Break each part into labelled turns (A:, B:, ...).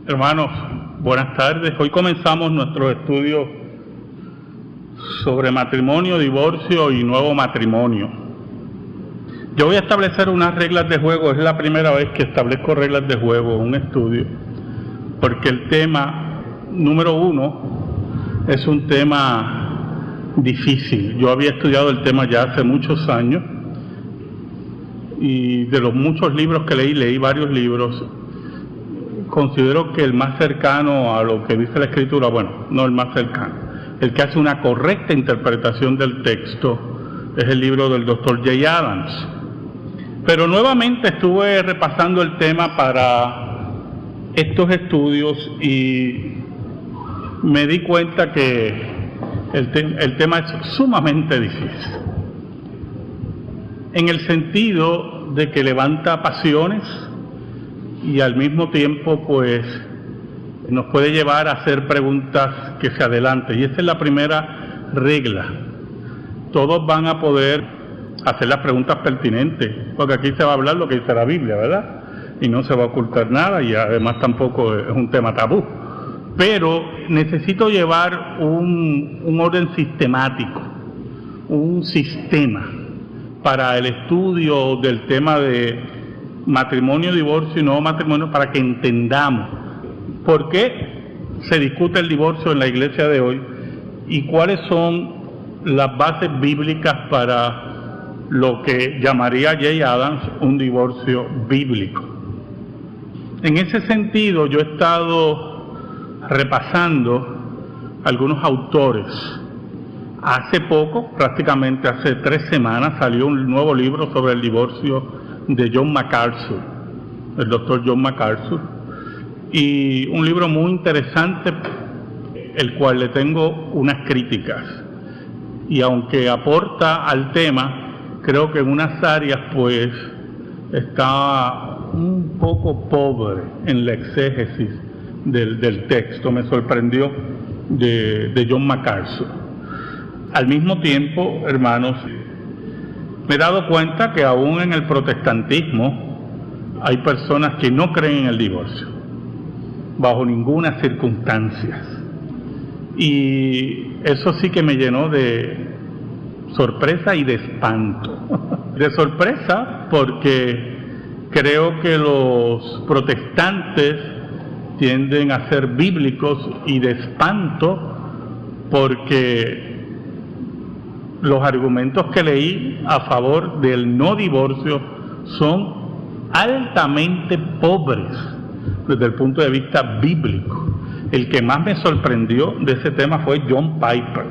A: Hermanos, buenas tardes. Hoy comenzamos nuestro estudio sobre matrimonio, divorcio y nuevo matrimonio. Yo voy a establecer unas reglas de juego. Es la primera vez que establezco reglas de juego en un estudio, porque el tema número 1 es un tema difícil. Yo había estudiado el tema ya hace muchos años, y de los muchos libros que leí varios libros. Considero que el más cercano a lo que dice la Escritura, bueno, no el más cercano, el que hace una correcta interpretación del texto, es el libro del Dr. Jay Adams. Pero nuevamente estuve repasando el tema para estos estudios y me di cuenta que el tema es sumamente difícil, en el sentido de que levanta pasiones y al mismo tiempo pues nos puede llevar a hacer preguntas que se adelanten. Y esa es la primera regla. Todos van a poder hacer las preguntas pertinentes, porque aquí se va a hablar lo que dice la Biblia, ¿verdad? Y no se va a ocultar nada, y además tampoco es un tema tabú. Pero necesito llevar un orden sistemático, un sistema para el estudio del tema de matrimonio, divorcio y nuevo matrimonio, para que entendamos por qué se discute el divorcio en la iglesia de hoy y cuáles son las bases bíblicas para lo que llamaría Jay Adams un divorcio bíblico. En ese sentido, yo he estado repasando algunos autores. Hace poco, prácticamente hace 3 semanas, salió un nuevo libro sobre el divorcio de John MacArthur, el doctor John MacArthur, y un libro muy interesante, el cual le tengo unas críticas, y aunque aporta al tema, creo que en unas áreas pues está un poco pobre en la exégesis del texto. Me sorprendió de John MacArthur. Al mismo tiempo, hermanos, me he dado cuenta que aún en el protestantismo hay personas que no creen en el divorcio, bajo ninguna circunstancia. Y eso sí que me llenó de sorpresa y de espanto. De sorpresa porque creo que los protestantes tienden a ser bíblicos, y de espanto porque los argumentos que leí a favor del no divorcio son altamente pobres desde el punto de vista bíblico. El que más me sorprendió de ese tema fue John Piper.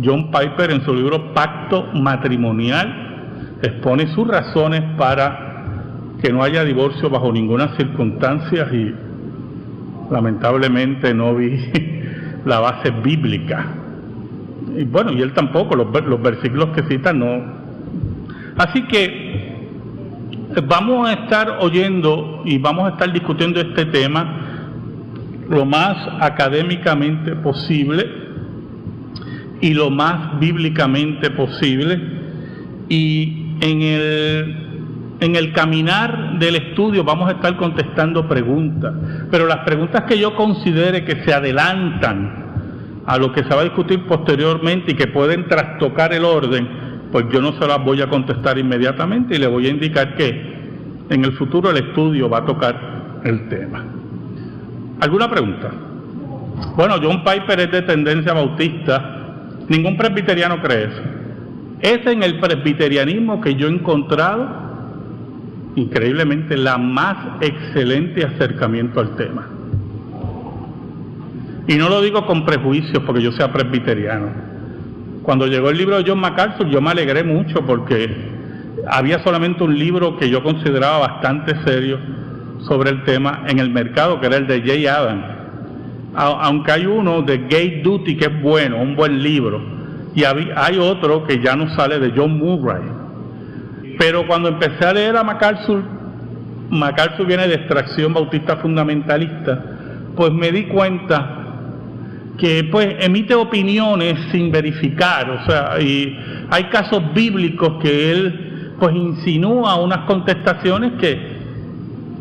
A: John Piper, en su libro Pacto Matrimonial, expone sus razones para que no haya divorcio bajo ninguna circunstancia, y lamentablemente no vi la base bíblica. Y bueno, y él tampoco, los versículos que cita no. Así que vamos a estar oyendo y vamos a estar discutiendo este tema lo más académicamente posible y lo más bíblicamente posible, y en el caminar del estudio vamos a estar contestando preguntas, pero las preguntas que yo considere que se adelantan a lo que se va a discutir posteriormente y que pueden trastocar el orden, pues yo no se las voy a contestar inmediatamente, y le voy a indicar que en el futuro el estudio va a tocar el tema. ¿Alguna pregunta? Bueno, John Piper es de tendencia bautista. Ningún presbiteriano cree eso. Es en el presbiterianismo que yo he encontrado, increíblemente, la más excelente acercamiento al tema. Y no lo digo con prejuicios porque yo sea presbiteriano. Cuando llegó el libro de John MacArthur, yo me alegré mucho porque había solamente un libro que yo consideraba bastante serio sobre el tema en el mercado, que era el de Jay Adams. Aunque hay uno de Gay Duty que es bueno, un buen libro, y hay otro que ya no sale, de John Murray. Pero cuando empecé a leer a MacArthur viene de extracción bautista fundamentalista, pues me di cuenta que pues emite opiniones sin verificar, o sea, y hay casos bíblicos que él pues insinúa unas contestaciones que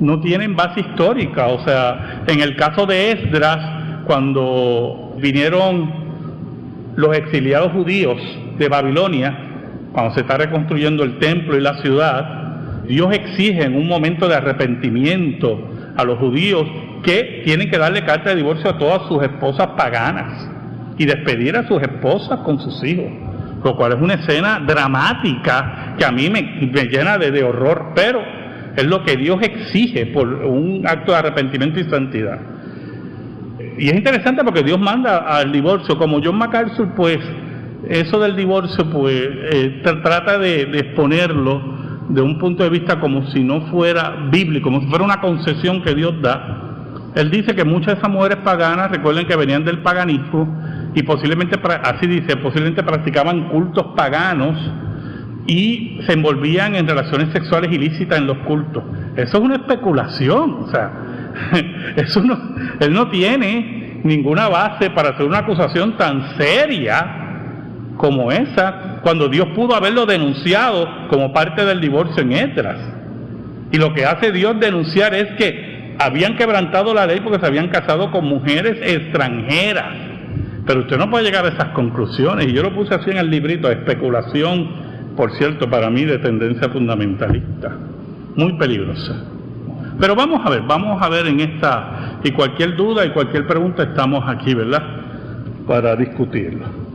A: no tienen base histórica. O sea, en el caso de Esdras, cuando vinieron los exiliados judíos de Babilonia, cuando se está reconstruyendo el templo y la ciudad, Dios exige en un momento de arrepentimiento a los judíos que tienen que darle carta de divorcio a todas sus esposas paganas y despedir a sus esposas con sus hijos, lo cual es una escena dramática que a mí me llena de horror, pero es lo que Dios exige por un acto de arrepentimiento y santidad. Y es interesante porque Dios manda al divorcio. Como John MacArthur, pues eso del divorcio pues trata de exponerlo de un punto de vista como si no fuera bíblico, como si fuera una concesión que Dios da. Él dice que muchas de esas mujeres paganas, recuerden que venían del paganismo y posiblemente, así dice, posiblemente practicaban cultos paganos y se envolvían en relaciones sexuales ilícitas en los cultos. Eso es una especulación, o sea, eso no, él no tiene ninguna base para hacer una acusación tan seria como esa, cuando Dios pudo haberlo denunciado como parte del divorcio en Esdras. Y lo que hace Dios denunciar es que habían quebrantado la ley porque se habían casado con mujeres extranjeras. Pero usted no puede llegar a esas conclusiones, y yo lo puse así en el librito, especulación, por cierto, para mí de tendencia fundamentalista, muy peligrosa. Pero vamos a ver en esta, y cualquier duda y cualquier pregunta estamos aquí, ¿verdad?, para discutirlo.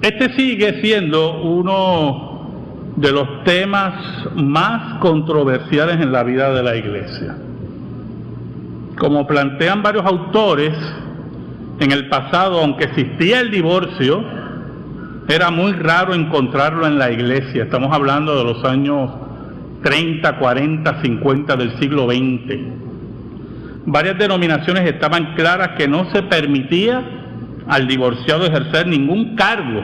A: Este sigue siendo uno de los temas más controversiales en la vida de la Iglesia. Como plantean varios autores, en el pasado, aunque existía el divorcio, era muy raro encontrarlo en la Iglesia. Estamos hablando de los años 30, 40, 50 del siglo XX. Varias denominaciones estaban claras que no se permitía al divorciado ejercer ningún cargo,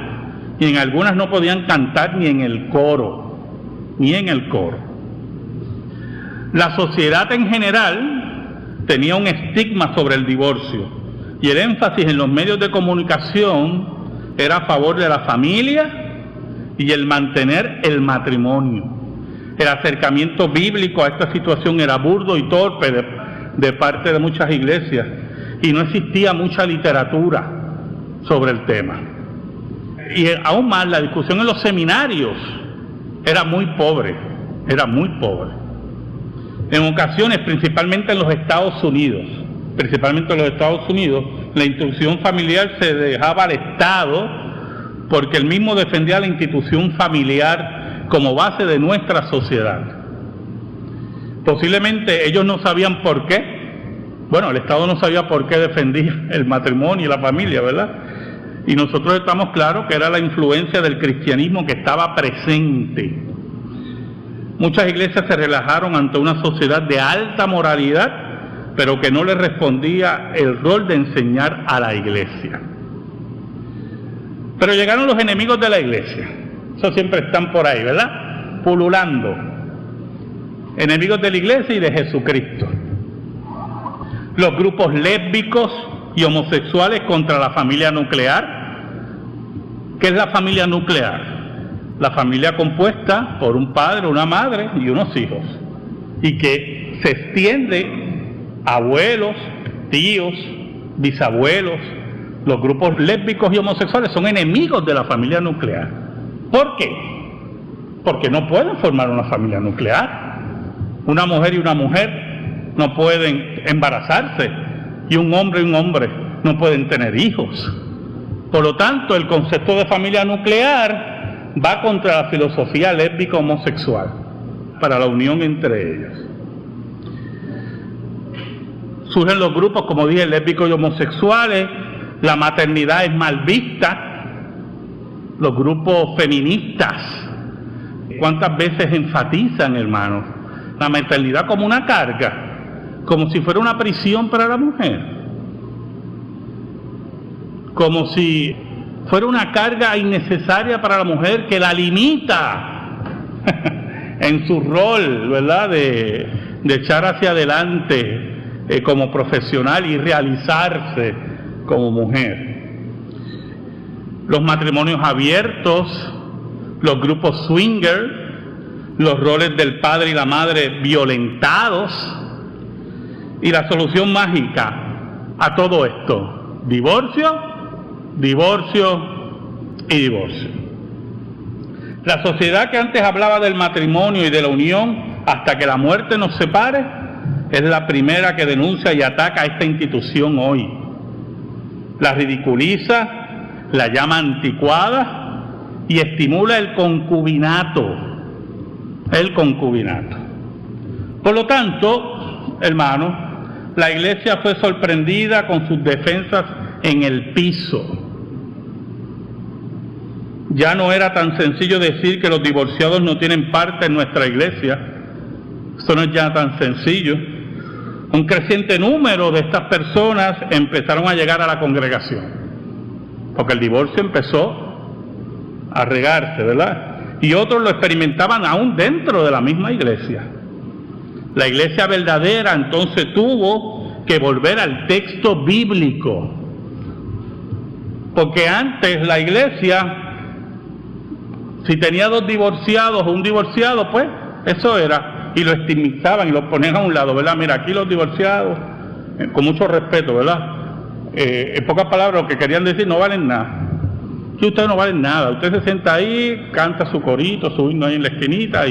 A: y en algunas no podían cantar ni en el coro, La sociedad en general tenía un estigma sobre el divorcio, y el énfasis en los medios de comunicación era a favor de la familia y el mantener el matrimonio. El acercamiento bíblico a esta situación era burdo y torpe de parte de muchas iglesias, y no existía mucha literatura sobre el tema. Y aún más, la discusión en los seminarios era muy pobre. En ocasiones, principalmente en los Estados Unidos, la institución familiar se dejaba al Estado porque él mismo defendía la institución familiar como base de nuestra sociedad. Posiblemente ellos no sabían por qué. Bueno, el Estado no sabía por qué defendía el matrimonio y la familia, ¿verdad? Y nosotros estamos claros que era la influencia del cristianismo que estaba presente. Muchas iglesias se relajaron ante una sociedad de alta moralidad, pero que no le respondía el rol de enseñar a la iglesia. Pero llegaron los enemigos de la iglesia. Esos siempre están por ahí, ¿verdad?, pululando. Enemigos de la iglesia y de Jesucristo. Los grupos lésbicos y homosexuales contra la familia nuclear. ¿Qué es la familia nuclear? La familia compuesta por un padre, una madre y unos hijos, y que se extiende a abuelos, tíos, bisabuelos. Los grupos lésbicos y homosexuales son enemigos de la familia nuclear. ¿Por qué? Porque no pueden formar una familia nuclear. Una mujer y una mujer no pueden embarazarse, y un hombre no pueden tener hijos. Por lo tanto, el concepto de familia nuclear va contra la filosofía lésbica homosexual para la unión entre ellos. Surgen los grupos, como dije, lésbicos y homosexuales. La maternidad es mal vista. Los grupos feministas, ¿cuántas veces enfatizan, hermanos, la maternidad como una carga, como si fuera una prisión para la mujer, como si fuera una carga innecesaria para la mujer que la limita en su rol, ¿verdad?, de echar hacia adelante como profesional y realizarse como mujer. Los matrimonios abiertos, los grupos swinger, los roles del padre y la madre violentados, y la solución mágica a todo esto: divorcio, divorcio y divorcio. La sociedad que antes hablaba del matrimonio y de la unión hasta que la muerte nos separe es la primera que denuncia y ataca a esta institución hoy. La ridiculiza, la llama anticuada y estimula el concubinato. El concubinato. Por lo tanto, hermanos, la iglesia fue sorprendida con sus defensas en el piso. Ya no era tan sencillo decir que los divorciados no tienen parte en nuestra iglesia. Eso no es ya tan sencillo. Un creciente número de estas personas empezaron a llegar a la congregación, porque el divorcio empezó a regarse, ¿verdad? Y otros lo experimentaban aún dentro de la misma iglesia. La iglesia verdadera entonces tuvo que volver al texto bíblico, porque antes la iglesia, si tenía 2 divorciados o un divorciado, pues eso era, y lo estigmatizaban y lo ponían a un lado, ¿verdad? Mira, aquí los divorciados, con mucho respeto, ¿verdad? En pocas palabras, lo que querían decir: no valen nada. Que ustedes no valen nada. Usted se sienta ahí, canta su corito, su himno ahí en la esquinita,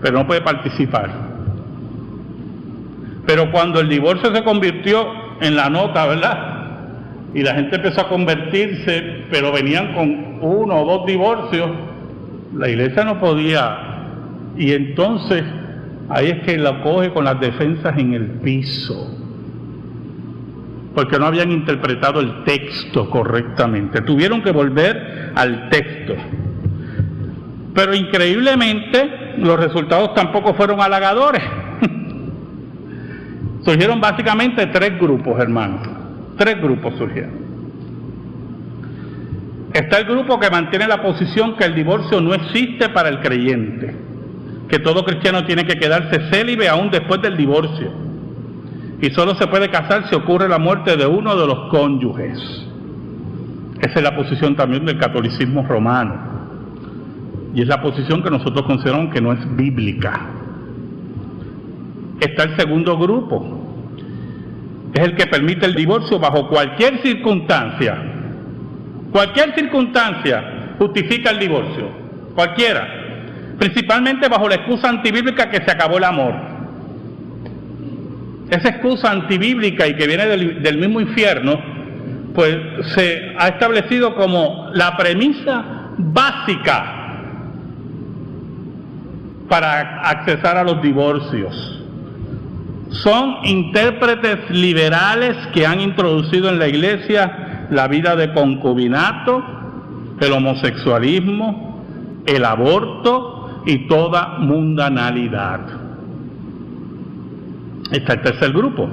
A: pero no puede participar. Pero cuando el divorcio se convirtió en la nota, ¿verdad? Y la gente empezó a convertirse, pero venían con 1 o 2 divorcios, la iglesia no podía. Y entonces ahí es que la coge con las defensas en el piso, porque no habían interpretado el texto correctamente. Tuvieron que volver al texto. Pero increíblemente los resultados tampoco fueron halagadores. Surgieron básicamente 3 grupos, hermanos. 3 grupos surgieron. Está el grupo que mantiene la posición que el divorcio no existe para el creyente, que todo cristiano tiene que quedarse célibe aún después del divorcio, y solo se puede casar si ocurre la muerte de uno de los cónyuges. Esa es la posición también del catolicismo romano, y es la posición que nosotros consideramos que no es bíblica. Está el segundo grupo, es el que permite el divorcio bajo cualquier circunstancia. Cualquier circunstancia justifica el divorcio, cualquiera, principalmente bajo la excusa antibíblica que se acabó el amor. Esa excusa antibíblica y que viene del mismo infierno, pues se ha establecido como la premisa básica para accesar a los divorcios. Son intérpretes liberales que han introducido en la iglesia la vida de concubinato, el homosexualismo, el aborto y toda mundanalidad. Está el tercer grupo,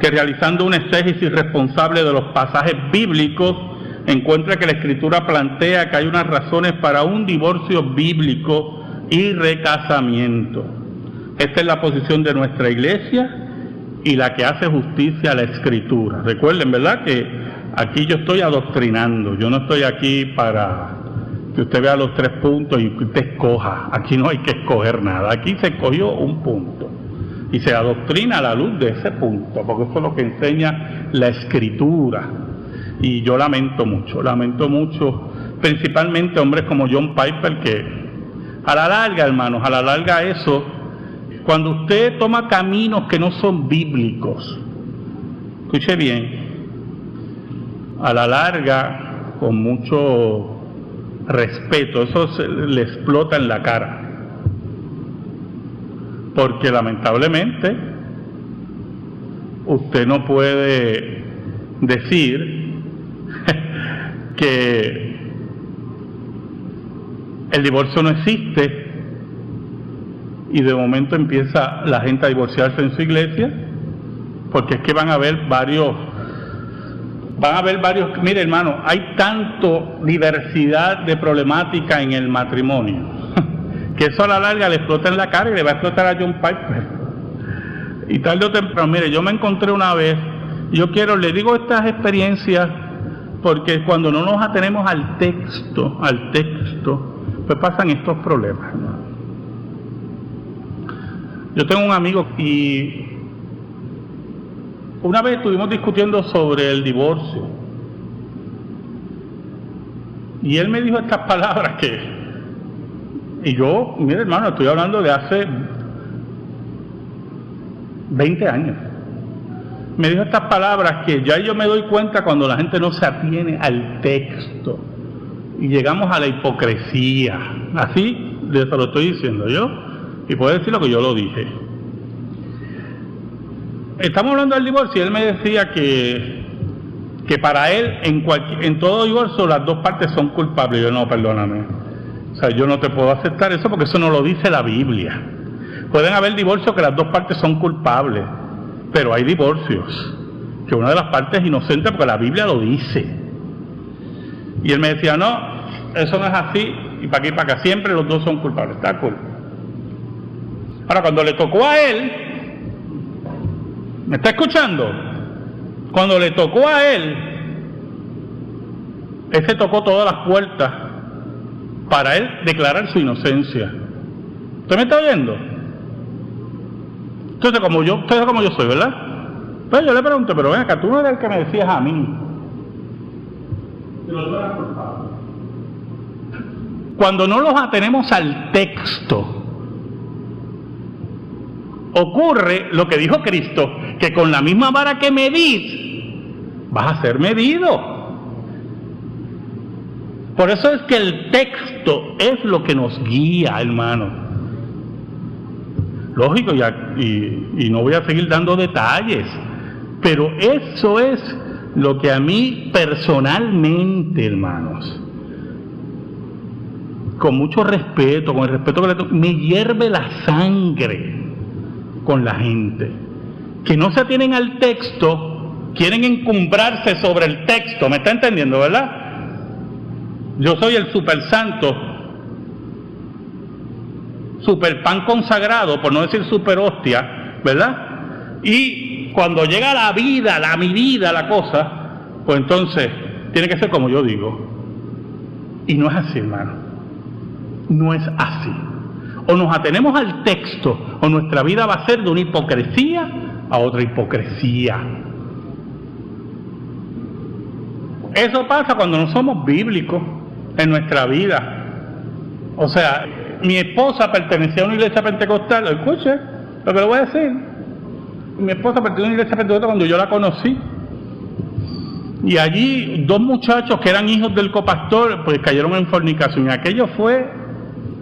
A: que realizando una exégesis responsable de los pasajes bíblicos, encuentra que la Escritura plantea que hay unas razones para un divorcio bíblico y recasamiento. Esta es la posición de nuestra iglesia y la que hace justicia a la Escritura. Recuerden, ¿verdad?, que aquí yo estoy adoctrinando, yo no estoy aquí para que usted vea los 3 puntos y que usted escoja. Aquí no hay que escoger nada, aquí se escogió un punto y se adoctrina a la luz de ese punto, porque eso es lo que enseña la Escritura. Y yo lamento mucho, principalmente hombres como John Piper, que a la larga, hermanos, a la larga eso, cuando usted toma caminos que no son bíblicos, escuche bien, a la larga, con mucho respeto, eso le explota en la cara. Porque lamentablemente usted no puede decir que el divorcio no existe y de momento empieza la gente a divorciarse en su iglesia, porque es que van a haber varios, mire hermano, hay tanto diversidad de problemática en el matrimonio, que eso a la larga le explota en la cara y le va a explotar a John Piper. Y tarde o temprano, mire, yo me encontré una vez, le digo estas experiencias porque cuando no nos atenemos al texto, pues pasan estos problemas, ¿no? Yo tengo un amigo y una vez estuvimos discutiendo sobre el divorcio. Y él me dijo estas palabras y yo, mire hermano, estoy hablando de hace 20 años. Me dijo estas palabras que ya yo me doy cuenta cuando la gente no se atiene al texto y llegamos a la hipocresía. Así se lo estoy diciendo yo, y puede decir lo que yo lo dije. Estamos hablando del divorcio y él me decía que para él en todo divorcio las dos partes son culpables. Yo no, perdóname. O sea, yo no te puedo aceptar eso porque eso no lo dice la Biblia. Pueden haber divorcios que las dos partes son culpables, pero hay divorcios que una de las partes es inocente porque la Biblia lo dice. Y él me decía, no, eso no es así, y para aquí y para acá, siempre los dos son culpables. Está cool. Ahora, cuando le tocó a él, ¿me está escuchando? Cuando le tocó a él se tocó todas las puertas para él declarar su inocencia. ¿Usted me está oyendo? Entonces, como yo soy, ¿verdad? Pues yo le pregunto, pero ven acá, tú no eres el que me decías a mí que los dos eran culpables. Cuando no los atenemos al texto, ocurre lo que dijo Cristo, que con la misma vara que medís, vas a ser medido. Por eso es que el texto es lo que nos guía, hermano. Lógico, y no voy a seguir dando detalles, pero eso es lo que a mí personalmente, hermanos, con mucho respeto, con el respeto que le tengo, me hierve la sangre con la gente que no se atienen al texto, quieren encumbrarse sobre el texto. ¿Me está entendiendo, verdad? Yo soy el super santo, super pan consagrado, por no decir super hostia, ¿verdad? Y cuando llega la vida, mi vida, la cosa, pues entonces tiene que ser como yo digo. Y no es así, hermano. No es así. O nos atenemos al texto, o nuestra vida va a ser de una hipocresía a otra hipocresía. Eso pasa cuando no somos bíblicos en nuestra vida. O sea, mi esposa pertenecía a una iglesia pentecostal. Escuche lo que le voy a decir. Mi esposa pertenecía a una iglesia pentecostal cuando yo la conocí. Y allí dos muchachos que eran hijos del copastor pues cayeron en fornicación. Y aquello fue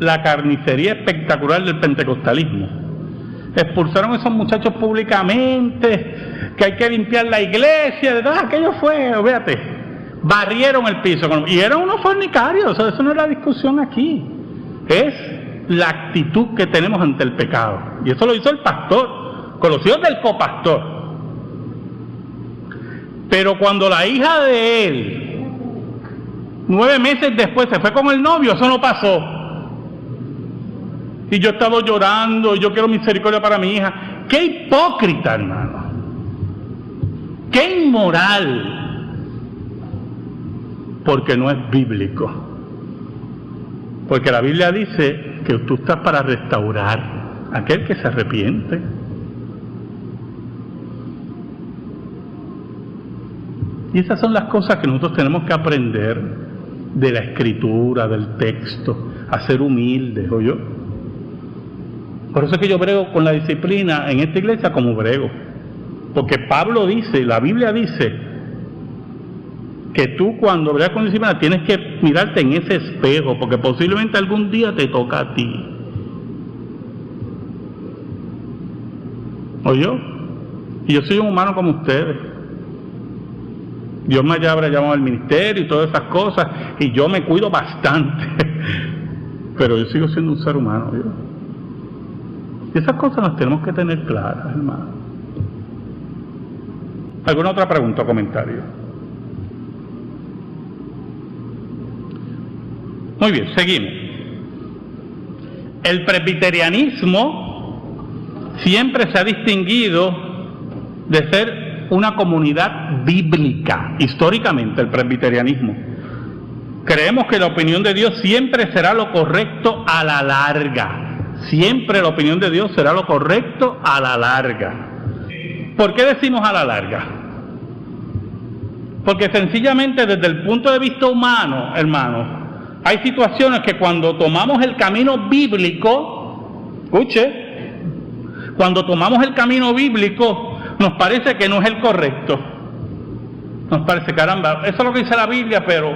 A: la carnicería espectacular del pentecostalismo. Expulsaron a esos muchachos públicamente, que hay que limpiar la iglesia, ¿verdad? Aquello fue, fíjate, barrieron el piso. Y eran unos fornicarios. O sea, eso no es la discusión aquí. Es la actitud que tenemos ante el pecado. Y eso lo hizo el pastor, con los hijos del copastor. Pero cuando la hija de él, 9 meses después, se fue con el novio, eso no pasó. Y yo he estado llorando, y yo quiero misericordia para mi hija. ¡Qué hipócrita, hermano! ¡Qué inmoral! Porque no es bíblico. Porque la Biblia dice que tú estás para restaurar a aquel que se arrepiente. Y esas son las cosas que nosotros tenemos que aprender de la escritura, del texto, a ser humildes, ¿oyó? Por eso es que yo brego con la disciplina en esta iglesia como brego. Porque Pablo dice, la Biblia dice, que tú cuando bregas con disciplina tienes que mirarte en ese espejo, porque posiblemente algún día te toca a ti. ¿Oyó? Y yo soy un humano como ustedes. Dios me habrá llamado al ministerio y todas esas cosas, y yo me cuido bastante. Pero yo sigo siendo un ser humano, ¿oyó? Y esas cosas las tenemos que tener claras, hermano. ¿Alguna otra pregunta o comentario? Muy bien, seguimos. El presbiterianismo siempre se ha distinguido de ser una comunidad bíblica, históricamente el presbiterianismo. Creemos que la opinión de Dios siempre será lo correcto a la larga. Siempre la opinión de Dios será lo correcto a la larga. ¿Por qué decimos a la larga? Porque sencillamente desde el punto de vista humano, hermanos, hay situaciones que cuando tomamos el camino bíblico, escuche, cuando tomamos el camino bíblico nos parece que no es el correcto. Nos parece, caramba, eso es lo que dice la Biblia, pero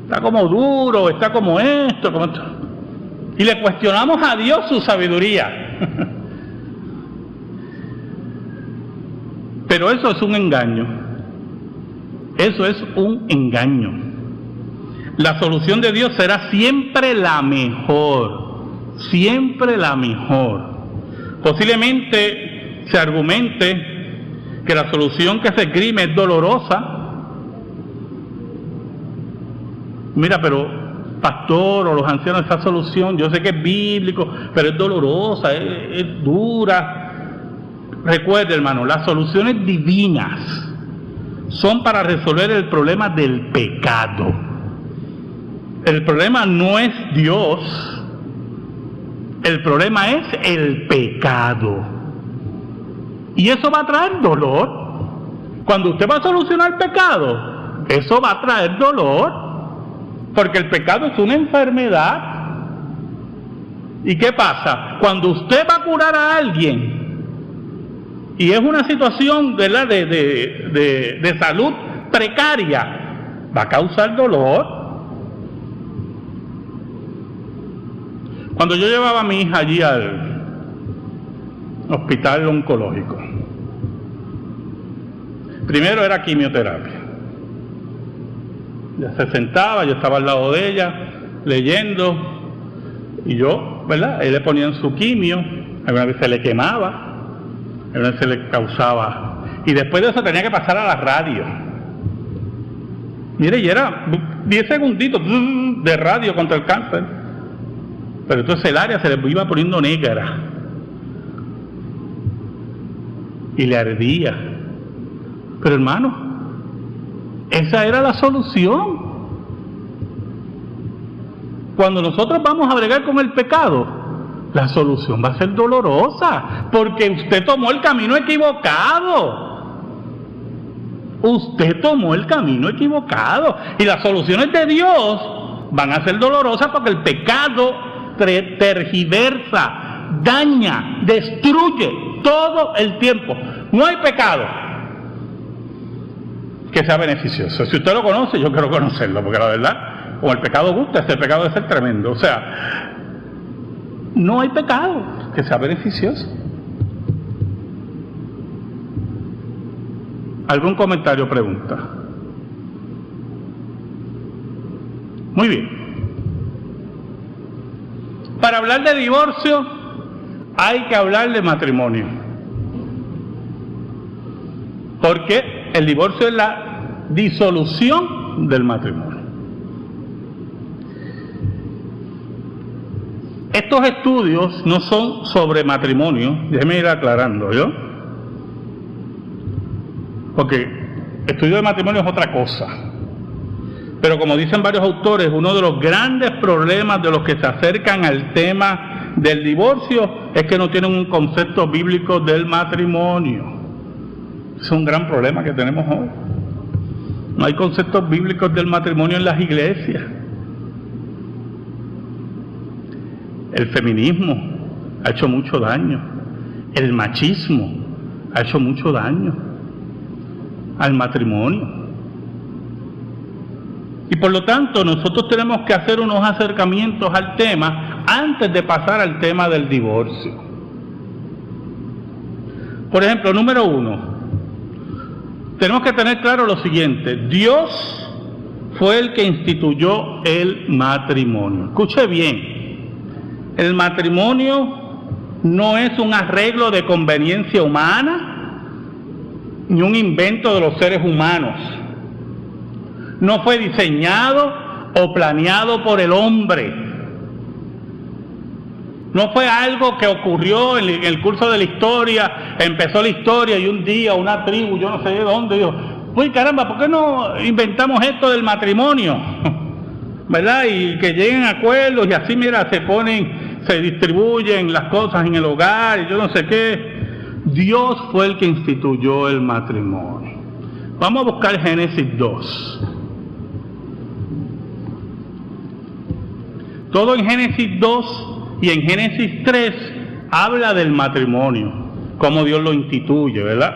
A: está como duro, está como esto, como esto. Y le cuestionamos a Dios su sabiduría. Pero eso es un engaño. Eso es un engaño. La solución de Dios será siempre la mejor. Siempre la mejor. Posiblemente se argumente que la solución que se esgrime es dolorosa. Mira, pero pastor o los ancianos, esa solución, yo sé que es bíblico, pero es dolorosa, es dura. Recuerde, hermano, las soluciones divinas son para resolver el problema del pecado. El problema no es Dios, el problema es el pecado. Y eso va a traer dolor. Cuando usted va a solucionar el pecado, eso va a traer dolor, porque el pecado es una enfermedad. ¿Y qué pasa? Cuando usted va a curar a alguien y es una situación, ¿verdad?, de salud precaria, va a causar dolor. Cuando yo llevaba a mi hija allí al hospital oncológico, primero era quimioterapia. Ella se sentaba, yo estaba al lado de ella, leyendo, y yo, ¿verdad?, él le ponían su quimio, alguna vez se le quemaba, alguna vez se le causaba, y después de eso tenía que pasar a la radio. Mire, y era 10 segunditos de radio contra el cáncer, pero entonces el área se le iba poniendo negra, y le ardía. Pero hermano, esa era la solución. Cuando nosotros vamos a bregar con el pecado, la solución va a ser dolorosa, porque usted tomó el camino equivocado. Usted tomó el camino equivocado. Y las soluciones de Dios van a ser dolorosas porque el pecado tergiversa, daña, destruye todo el tiempo. No hay pecado que sea beneficioso. Si usted lo conoce, yo quiero conocerlo, porque la verdad, como el pecado gusta, ese pecado debe ser tremendo. O sea, no hay pecado que sea beneficioso. ¿Algún comentario o pregunta? Muy bien. Para hablar de divorcio, hay que hablar de matrimonio. Porque el divorcio es la disolución del matrimonio. Estos estudios no son sobre matrimonio, déjeme ir aclarando, ¿yo? Porque estudio de matrimonio es otra cosa. Pero como dicen varios autores, uno de los grandes problemas de los que se acercan al tema del divorcio es que no tienen un concepto bíblico del matrimonio. Es un gran problema que tenemos hoy. No hay conceptos bíblicos del matrimonio en las iglesias. El feminismo ha hecho mucho daño. El machismo ha hecho mucho daño al matrimonio. Y por lo tanto, nosotros tenemos que hacer unos acercamientos al tema antes de pasar al tema del divorcio. Por ejemplo, número 1. Tenemos que tener claro lo siguiente: Dios fue el que instituyó el matrimonio. Escuche bien, el matrimonio no es un arreglo de conveniencia humana, ni un invento de los seres humanos. No fue diseñado o planeado por el hombre. No fue algo que ocurrió en el curso de la historia, empezó la historia y un día una tribu, yo no sé de dónde, dijo, uy caramba, ¿por qué no inventamos esto del matrimonio? ¿Verdad? Y que lleguen a acuerdos y así, mira, se ponen se distribuyen las cosas en el hogar y yo no sé qué. Dios fue el que instituyó el matrimonio. Vamos a buscar Génesis 2. Todo en Génesis 2 y en Génesis 3 habla del matrimonio, cómo Dios lo instituye, ¿verdad?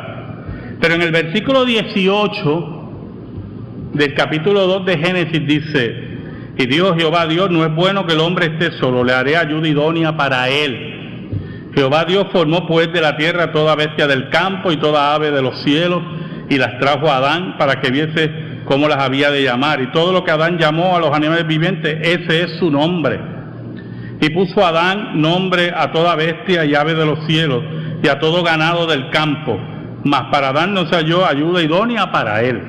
A: Pero en el versículo 18 del capítulo 2 de Génesis dice: y dijo Jehová Dios, no es bueno que el hombre esté solo, le haré ayuda idónea para él. Jehová Dios formó pues de la tierra toda bestia del campo y toda ave de los cielos, y las trajo a Adán para que viese cómo las había de llamar. Y todo lo que Adán llamó a los animales vivientes, ese es su nombre. Y puso Adán nombre a toda bestia y ave de los cielos, y a todo ganado del campo. Mas para Adán no se halló ayuda idónea para él.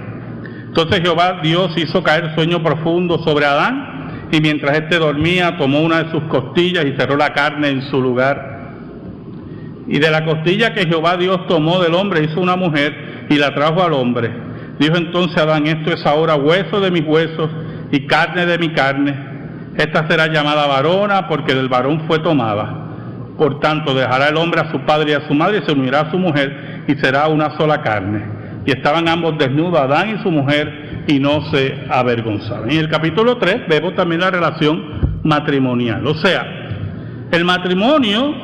A: Entonces Jehová Dios hizo caer sueño profundo sobre Adán, y mientras éste dormía, tomó una de sus costillas y cerró la carne en su lugar. Y de la costilla que Jehová Dios tomó del hombre, hizo una mujer y la trajo al hombre. Dijo entonces Adán: esto es ahora hueso de mis huesos y carne de mi carne. Esta será llamada varona, porque del varón fue tomada. Por tanto, dejará el hombre a su padre y a su madre, y se unirá a su mujer, y será una sola carne. Y estaban ambos desnudos, Adán y su mujer, y no se avergonzaban. En el capítulo 3 vemos también la relación matrimonial. O sea, el matrimonio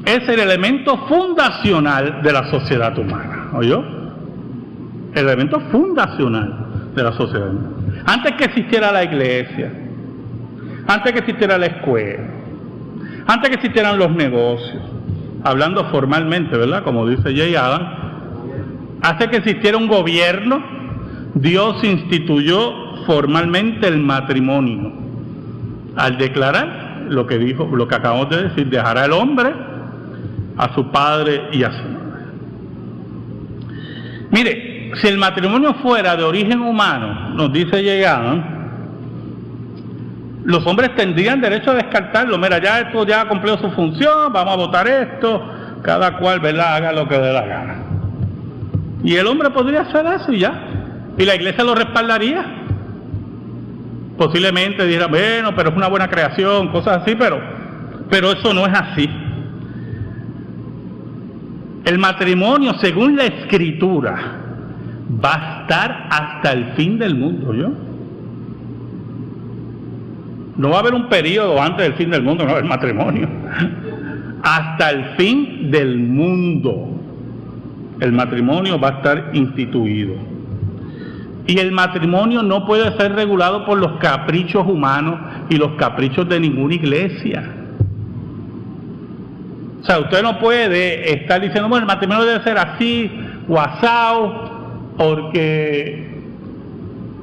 A: es el elemento fundacional de la sociedad humana. ¿Oyó? El elemento fundacional de la sociedad humana. Antes que existiera la iglesia, antes que existiera la escuela, antes que existieran los negocios, hablando formalmente, ¿verdad? Como dice Jay Adams, antes que existiera un gobierno, Dios instituyó formalmente el matrimonio al declarar lo que dijo, lo que acabamos de decir: dejará el hombre a su padre y a su madre. Mire, si el matrimonio fuera de origen humano, nos dice Jay Adams, los hombres tendrían derecho a descartarlo. Mira, ya esto ya ha cumplido su función, vamos a votar esto, cada cual, ¿verdad?, haga lo que dé la gana. Y el hombre podría hacer eso y ya. Y la iglesia lo respaldaría. Posiblemente dijera: bueno, pero es una buena creación, cosas así, pero eso no es así. El matrimonio, según la Escritura, va a estar hasta el fin del mundo, ¿yo? No va a haber un periodo antes del fin del mundo, no va a haber matrimonio. Hasta el fin del mundo el matrimonio va a estar instituido. Y el matrimonio no puede ser regulado por los caprichos humanos y los caprichos de ninguna iglesia. O sea, usted no puede estar diciendo: bueno, el matrimonio debe ser así, o asao, porque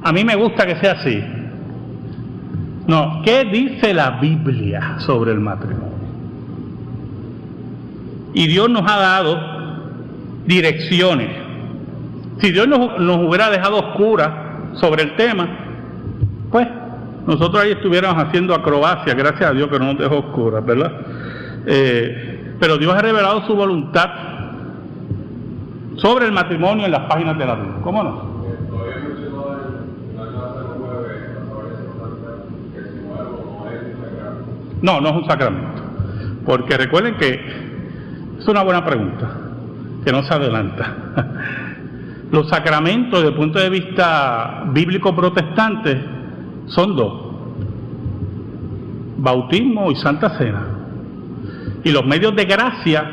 A: a mí me gusta que sea así. No, ¿qué dice la Biblia sobre el matrimonio? Y Dios nos ha dado direcciones. Si Dios nos hubiera dejado oscuras sobre el tema, pues nosotros ahí estuviéramos haciendo acrobacia. Gracias a Dios que no nos dejó oscuras, ¿verdad? Pero Dios ha revelado su voluntad sobre el matrimonio en las páginas de la Biblia. ¿Cómo no? No, no es un sacramento. Porque recuerden que es una buena pregunta, que no se adelanta. Los sacramentos, desde el punto de vista bíblico protestante, son dos: bautismo y santa cena. Y los medios de gracia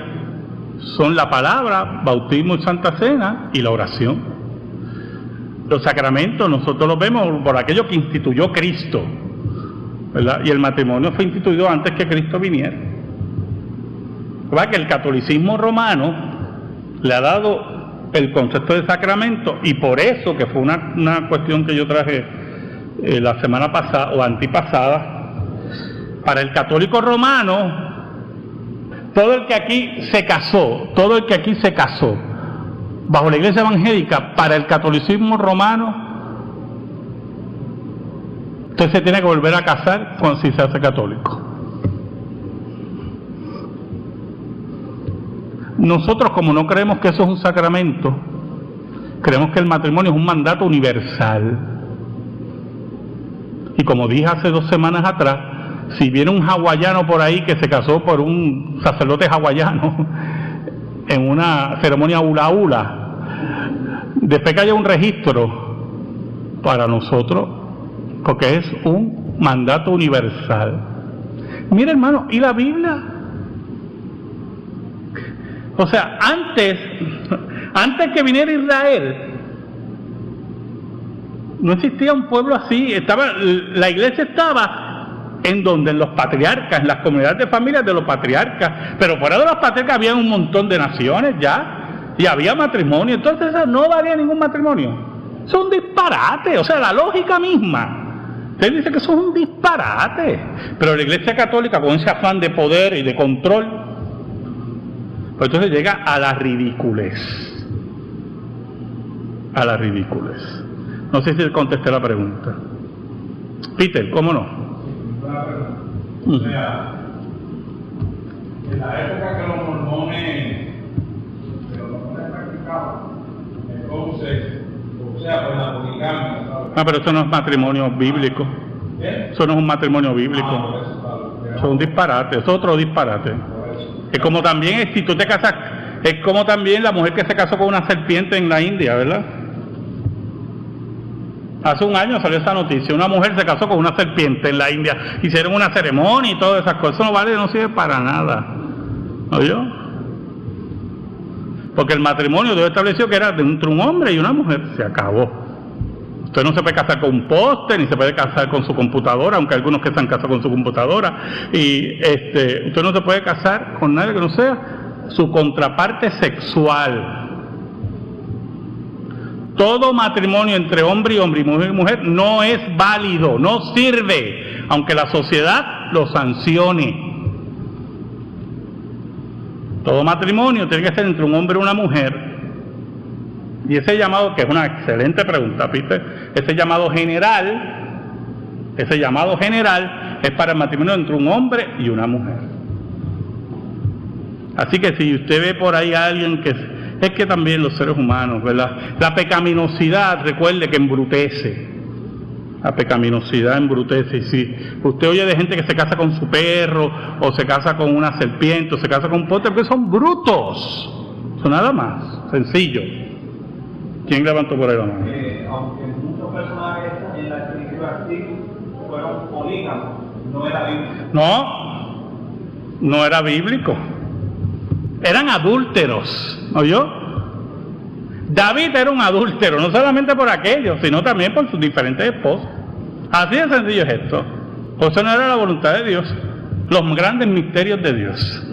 A: son la palabra, bautismo y santa cena, y la oración. Los sacramentos nosotros los vemos por aquello que instituyó Cristo, ¿verdad? Y el matrimonio fue instituido antes que Cristo viniera. ¿Verdad? Que el catolicismo romano le ha dado el concepto de sacramento, y por eso, que fue una cuestión que yo traje la semana pasada o antipasada, para el católico romano, todo el que aquí se casó bajo la iglesia evangélica, para el catolicismo romano, usted se tiene que volver a casar cuando se hace católico. Nosotros, como no creemos que eso es un sacramento, creemos que el matrimonio es un mandato universal. Y como dije hace 2 semanas atrás, si viene un hawaiano por ahí que se casó por un sacerdote hawaiano en una ceremonia hula hula, después que haya un registro para nosotros, porque es un mandato universal. Mira, hermano, ¿y la Biblia? O sea, antes que viniera Israel, no existía un pueblo así. La iglesia estaba en donde, en los patriarcas, en las comunidades de familias de los patriarcas, pero fuera de los patriarcas había un montón de naciones ya, y había matrimonio. Entonces no valía ningún matrimonio. Eso es un disparate, o sea, la lógica misma. Usted dice que eso es un disparate, pero la Iglesia Católica, con ese afán de poder y de control, pues entonces llega a la ridiculez. A la ridiculez. No sé si contesté la pregunta. Peter, ¿cómo no?
B: O sea, en la época que los mormones practicaban, entonces, o sea, pues la poligamia, ¿sabes?
A: Ah, pero eso no es matrimonio bíblico. Eso no es un matrimonio bíblico. Eso es un disparate, eso es otro disparate. Es como también, si tú te casas, es como también la mujer que se casó con una serpiente en la India, ¿verdad? Hace un año salió esa noticia, una mujer se casó con una serpiente en la India, hicieron una ceremonia y todas esas cosas, eso no vale, no sirve para nada. ¿Oyó? Porque el matrimonio Dios estableció que era entre un hombre y una mujer, se acabó. Usted no se puede casar con un poste, ni se puede casar con su computadora, aunque hay algunos que se han casado con su computadora, y usted no se puede casar con nadie que no sea su contraparte sexual. Todo matrimonio entre hombre y hombre y mujer y mujer no es válido, no sirve, aunque la sociedad lo sancione. Todo matrimonio tiene que ser entre un hombre y una mujer. Y ese llamado, que es una excelente pregunta, Peter, ese llamado general es para el matrimonio entre un hombre y una mujer. Así que si usted ve por ahí a alguien que es que también los seres humanos, ¿verdad? La pecaminosidad, recuerde que embrutece. La pecaminosidad embrutece. Y si usted oye de gente que se casa con su perro, o se casa con una serpiente, o se casa con un poste, porque son brutos. Son nada más, sencillo. ¿Quién levantó por ahí la mano?
B: Aunque muchos personajes en la escritura sí fueron polígamos, no era bíblico.
A: No era bíblico. Eran adúlteros, ¿oyó? David era un adúltero, no solamente por aquello, sino también por sus diferentes esposas. Así de sencillo es esto. Por eso no era la voluntad de Dios, los grandes misterios de Dios.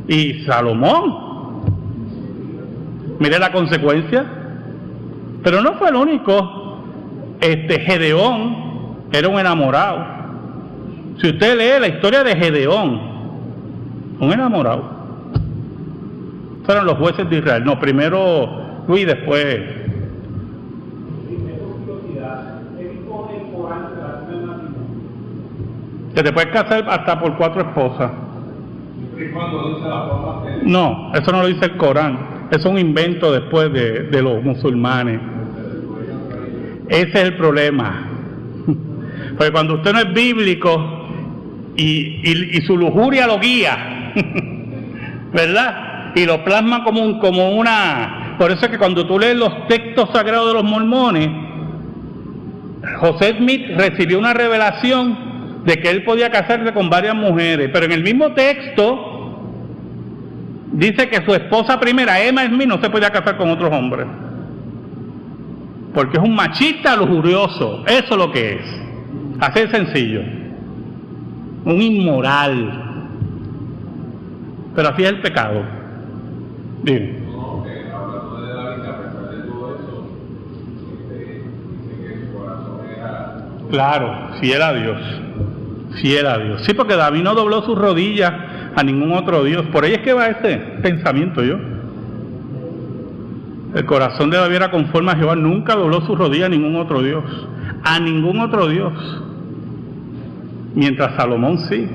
A: Y Salomón, mire la consecuencia. Pero no fue el único. Gedeón era un enamorado. Si usted lee la historia de Gedeón, un enamorado. Fueron los jueces de Israel. No, primero Luis, después. Que te puedes casar hasta por 4 esposas. No, eso no lo dice el Corán. Eso es un invento después de los musulmanes. Ese es el problema. Porque cuando usted no es bíblico y su lujuria lo guía, ¿verdad? Y lo plasma como una... Por eso es que cuando tú lees los textos sagrados de los mormones, José Smith recibió una revelación de que él podía casarse con varias mujeres, pero en el mismo texto dice que su esposa primera, Emma Smith, no se podía casar con otros hombres, porque es un machista lujurioso. Eso es lo que es, así de sencillo, un inmoral. Pero así es el pecado. Dime.
B: No, hablando de David, a pesar de todo eso, dice que su corazón era...
A: Claro, si era Dios. Si era Dios. Sí, porque David no dobló sus rodillas a ningún otro Dios. Por ahí es que va ese pensamiento yo. El corazón de David era conforme a Jehová, nunca dobló sus rodillas a ningún otro Dios. A ningún otro Dios. Mientras Salomón sí.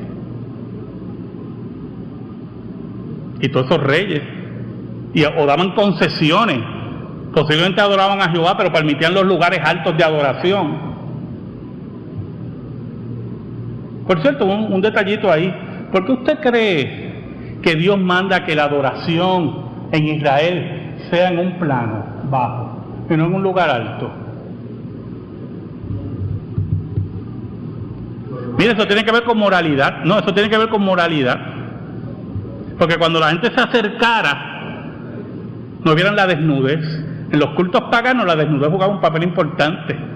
A: Y todos esos reyes. O daban concesiones. Posiblemente adoraban a Jehová, pero permitían los lugares altos de adoración. Por cierto, un detallito ahí. ¿Por qué usted cree que Dios manda que la adoración en Israel sea en un plano bajo y no en un lugar alto? Mire, eso tiene que ver con moralidad. No, eso tiene que ver con moralidad. Porque cuando la gente se acercara, no vieran la desnudez. En los cultos paganos la desnudez jugaba un papel importante.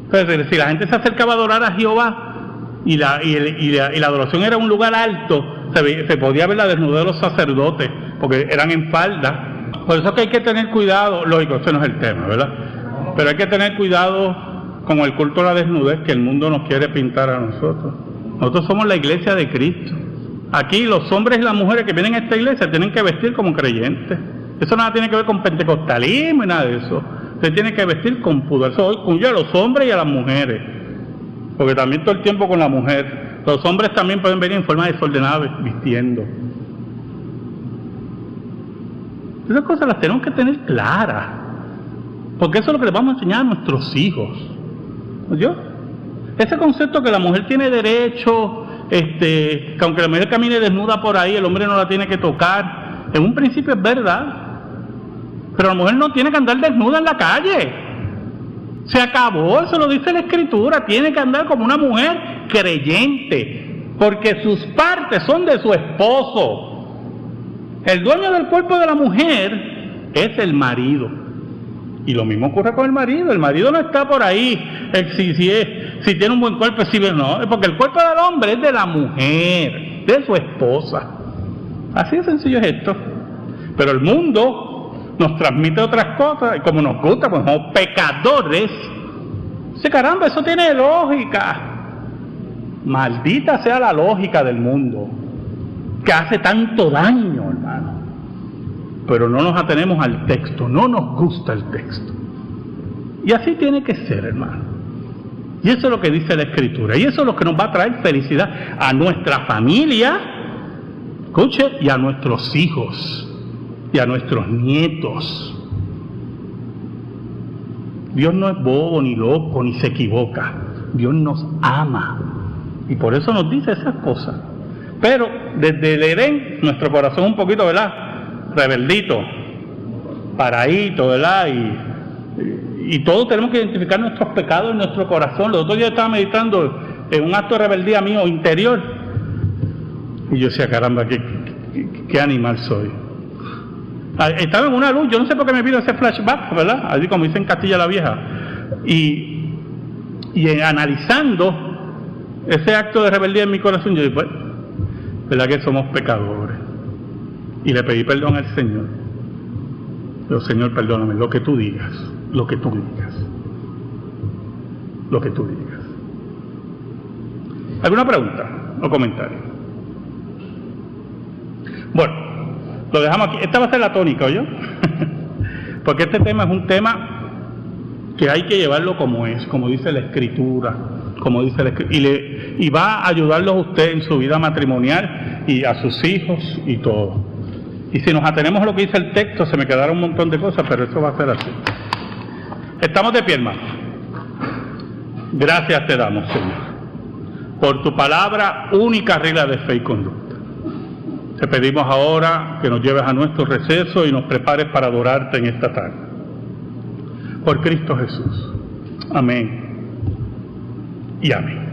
A: Entonces, si la gente se acercaba a adorar a Jehová y la adoración era un lugar alto, se podía ver la desnudez de los sacerdotes, porque eran en falda. Por eso es que hay que tener cuidado. Lógico, ese no es el tema, ¿verdad? Pero hay que tener cuidado con el culto a la desnudez que el mundo nos quiere pintar a nosotros. Nosotros somos la iglesia de Cristo. Aquí los hombres y las mujeres que vienen a esta iglesia tienen que vestir como creyentes. Eso nada tiene que ver con pentecostalismo y nada de eso. Se tiene que vestir con pudor. Eso incluye a los hombres y a las mujeres. Porque también todo el tiempo con la mujer. Los hombres también pueden venir en forma desordenada vistiendo. Esas cosas las tenemos que tener claras. Porque eso es lo que les vamos a enseñar a nuestros hijos. ¿Oyó? Ese concepto que la mujer tiene derecho, que aunque la mujer camine desnuda por ahí, el hombre no la tiene que tocar, en un principio es verdad, pero la mujer no tiene que andar desnuda en la calle. Se acabó, eso lo dice la Escritura, tiene que andar como una mujer creyente, porque sus partes son de su esposo. El dueño del cuerpo de la mujer es el marido. Y lo mismo ocurre con el marido. El marido no está por ahí, si tiene un buen cuerpo, no, porque el cuerpo del hombre es de la mujer, de su esposa. Así de sencillo es esto. Pero el mundo nos transmite otras cosas, y como nos gusta, pues somos pecadores. Dice, caramba, eso tiene lógica. Maldita sea la lógica del mundo, que hace tanto daño, hermano. Pero no nos atenemos al texto, no nos gusta el texto. Y así tiene que ser, hermano. Y eso es lo que dice la Escritura. Y eso es lo que nos va a traer felicidad a nuestra familia, escuche, y a nuestros hijos, y a nuestros nietos. Dios no es bobo, ni loco, ni se equivoca. Dios nos ama. Y por eso nos dice esas cosas. Pero desde el Edén, nuestro corazón un poquito, ¿verdad?, rebeldito, paradito, ¿verdad? Y todos tenemos que identificar nuestros pecados en nuestro corazón. Los otros días estaba meditando en un acto de rebeldía mío interior, y yo decía, caramba, qué animal soy. Estaba en una luz, yo no sé por qué me vino ese flashback, ¿verdad? Así como dice en Castilla la Vieja. Y analizando ese acto de rebeldía en mi corazón, yo dije, pues, ¿verdad que somos pecadores? Y le pedí perdón al Señor. Pero, Señor, perdóname, lo que tú digas, lo que tú digas, lo que tú digas. ¿Alguna pregunta o comentario? Bueno, lo dejamos aquí. Esta va a ser la tónica, ¿oyó? Porque este tema es un tema que hay que llevarlo como es, como dice la Escritura, y va a ayudarlos a usted en su vida matrimonial y a sus hijos y todo. Y si nos atenemos a lo que dice el texto, se me quedaron un montón de cosas, pero eso va a ser así. Estamos de pie, hermano. Gracias te damos, Señor, por tu palabra, única regla de fe y conducta. Te pedimos ahora que nos lleves a nuestro receso y nos prepares para adorarte en esta tarde. Por Cristo Jesús. Amén y amén.